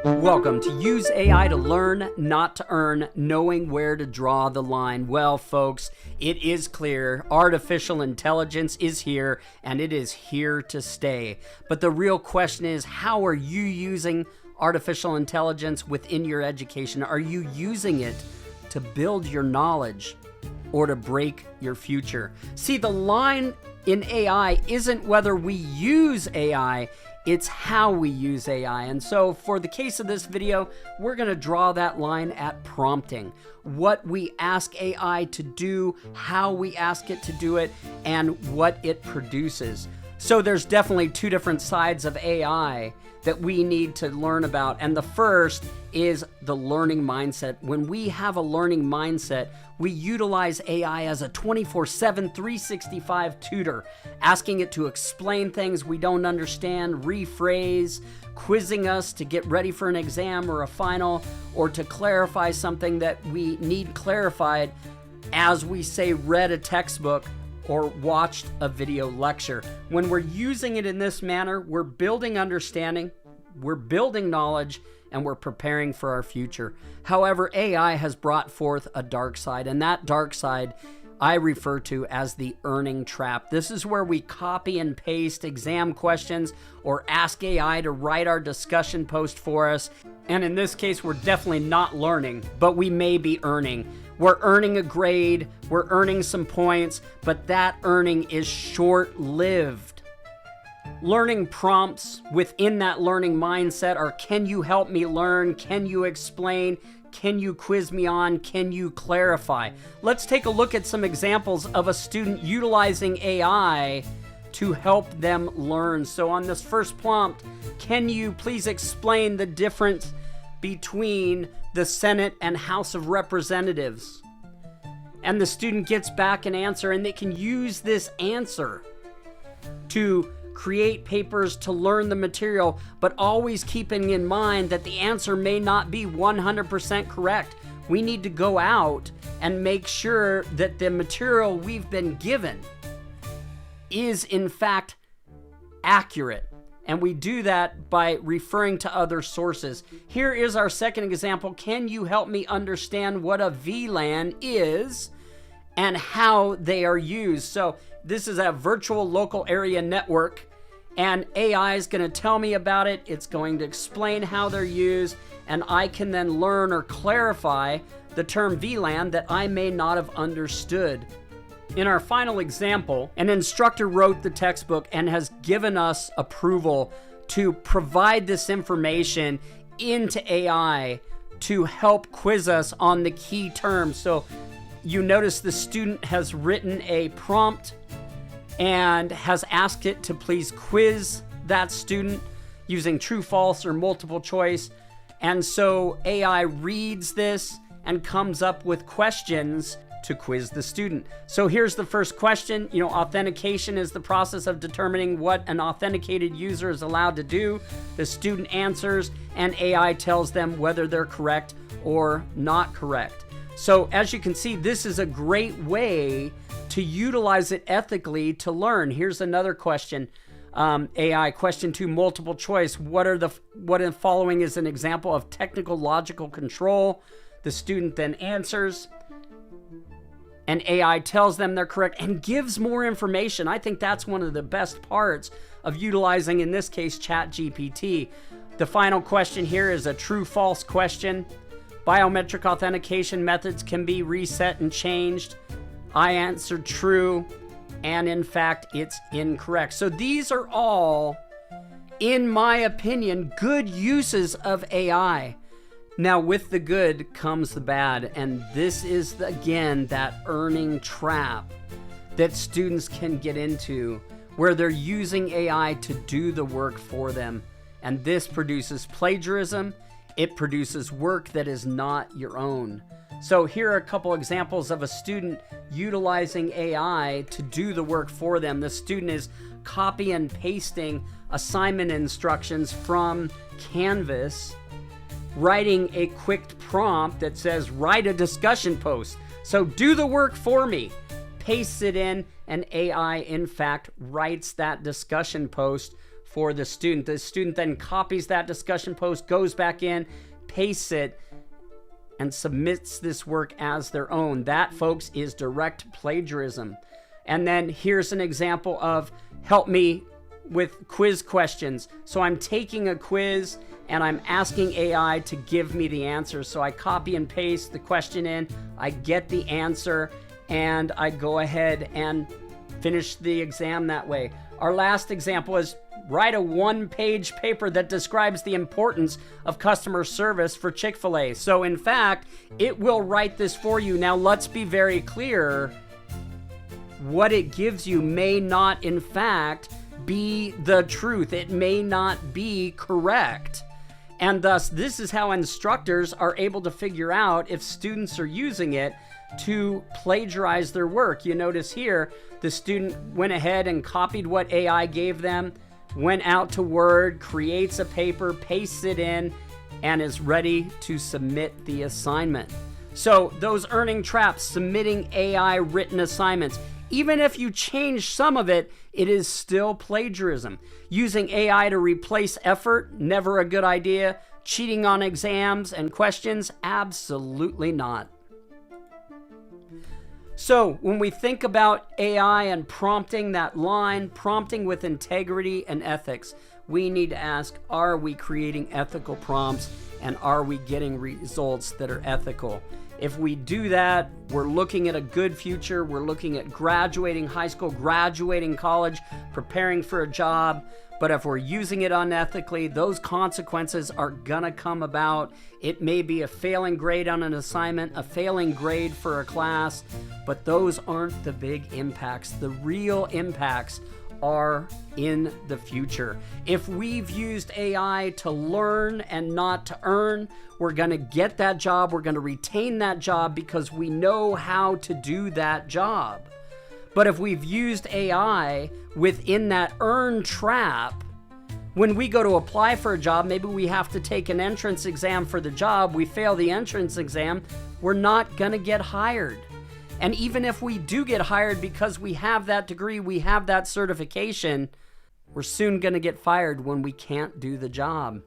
Welcome to Use AI to Learn, Not to Earn, Knowing Where to Draw the Line. Well, folks, it is clear artificial intelligence is here and it is here to stay. But the real question is, how are you using artificial intelligence within your education? Are you using it to build your knowledge or to break your future? See, the line in AI isn't whether we use AI, it's how we use AI. And so for the case of this video, we're going to draw that line at prompting. What we ask AI to do, how we ask it to do it, and what it produces. So there's definitely two different sides of AI that we need to learn about. And the first is the learning mindset. When we have a learning mindset, we utilize AI as a 24/7, 365 tutor, asking it to explain things we don't understand, rephrase, quizzing us to get ready for an exam or a final, or to clarify something that we need clarified as we say read a textbook or watched a video lecture. When we're using it in this manner, we're building understanding, we're building knowledge, and we're preparing for our future. However, AI has brought forth a dark side, and that dark side I refer to as the earning trap. This is where we copy and paste exam questions or ask AI to write our discussion post for us. And in this case, we're definitely not learning, but we may be earning. We're earning a grade, we're earning some points, but that earning is short-lived. Learning prompts within that learning mindset are, can you help me learn? Can you explain? Can you quiz me on? Can you clarify? Let's take a look at some examples of a student utilizing AI to help them learn. So on this first prompt, can you please explain the difference between the Senate and House of Representatives? And the student gets back an answer, and they can use this answer to create papers to learn the material, but always keeping in mind that the answer may not be 100% correct. We need to go out and make sure that the material we've been given is in fact accurate. And we do that by referring to other sources. Here is our second example. Can you help me understand what a VLAN is and how they are used? So this is a virtual local area network, and AI is going to tell me about it. It's going to explain how they're used, and I can then learn or clarify the term VLAN that I may not have understood. In our final example, an instructor wrote the textbook and has given us approval to provide this information into AI to help quiz us on the key terms. So you notice the student has written a prompt and has asked it to please quiz that student using true, false, or multiple choice. And so AI reads this and comes up with questions to quiz the student. So here's the first question. Authentication is the process of determining what an authenticated user is allowed to do. The student answers, and AI tells them whether they're correct or not correct. So as you can see, this is a great way to utilize it ethically to learn. Here's another question. AI question 2, multiple choice. What in the following is an example of technical logical control? The student then answers, and AI tells them they're correct and gives more information. I think that's one of the best parts of utilizing, in this case, ChatGPT. The final question here is a true-false question. Biometric authentication methods can be reset and changed. I answered true, and in fact, it's incorrect. So these are all, in my opinion, good uses of AI. Now, with the good comes the bad, and this is, again, that earning trap that students can get into, where they're using AI to do the work for them. And this produces plagiarism. It produces work that is not your own. So here are a couple examples of a student utilizing AI to do the work for them. The student is copy and pasting assignment instructions from Canvas, writing a quick prompt that says, write a discussion post. So do the work for me. Pastes it in, and AI, in fact, writes that discussion post for the student. The student then copies that discussion post, goes back in, pastes it, and submits this work as their own. That, folks, is direct plagiarism. And then here's an example of help me with quiz questions. So I'm taking a quiz and I'm asking AI to give me the answer. So I copy and paste the question in, I get the answer, and I go ahead and finish the exam that way. Our last example is write a one-page paper that describes the importance of customer service for Chick-fil-A. So in fact, it will write this for you. Now let's be very clear. What it gives you may not, in fact, be the truth. It may not be correct. And thus, this is how instructors are able to figure out if students are using it to plagiarize their work. You notice here, the student went ahead and copied what AI gave them, went out to Word, creates a paper, pastes it in, and is ready to submit the assignment. So those earning traps, submitting AI written assignments, even if you change some of it, it is still plagiarism. Using AI to replace effort, never a good idea. Cheating on exams and questions, absolutely not. So when we think about AI and prompting that line, prompting with integrity and ethics, we need to ask, are we creating ethical prompts and are we getting results that are ethical? If we do that, we're looking at a good future. We're looking at graduating high school, graduating college, preparing for a job. But if we're using it unethically, those consequences are gonna come about. It may be a failing grade on an assignment, a failing grade for a class, but those aren't the big impacts. The real impacts are in the future. If we've used AI to learn and not to earn, we're gonna get that job, we're gonna retain that job because we know how to do that job. But if we've used AI within that earn trap, when we go to apply for a job, maybe we have to take an entrance exam for the job, we fail the entrance exam, we're not gonna get hired. And even if we do get hired because we have that degree, we have that certification, we're soon gonna get fired when we can't do the job.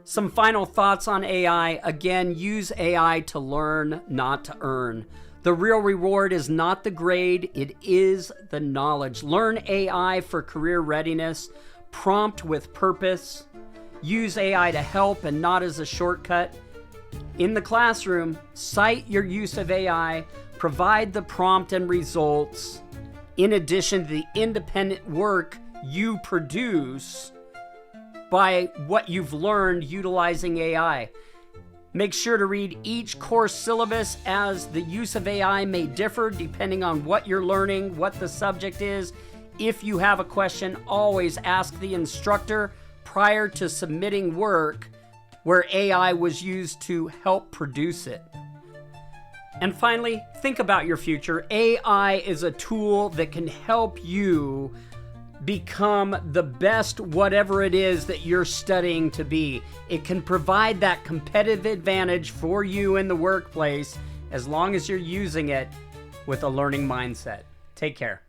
Some final thoughts on AI. Again, use AI to learn, not to earn. The real reward is not the grade, it is the knowledge. Learn AI for career readiness, prompt with purpose, use AI to help and not as a shortcut. In the classroom, cite your use of AI, provide the prompt and results, in addition to the independent work you produce by what you've learned utilizing AI. Make sure to read each course syllabus, as the use of AI may differ depending on what you're learning, what the subject is. If you have a question, always ask the instructor prior to submitting work where AI was used to help produce it. And finally, think about your future. AI is a tool that can help you become the best whatever it is that you're studying to be. It can provide that competitive advantage for you in the workplace as long as you're using it with a learning mindset. Take care.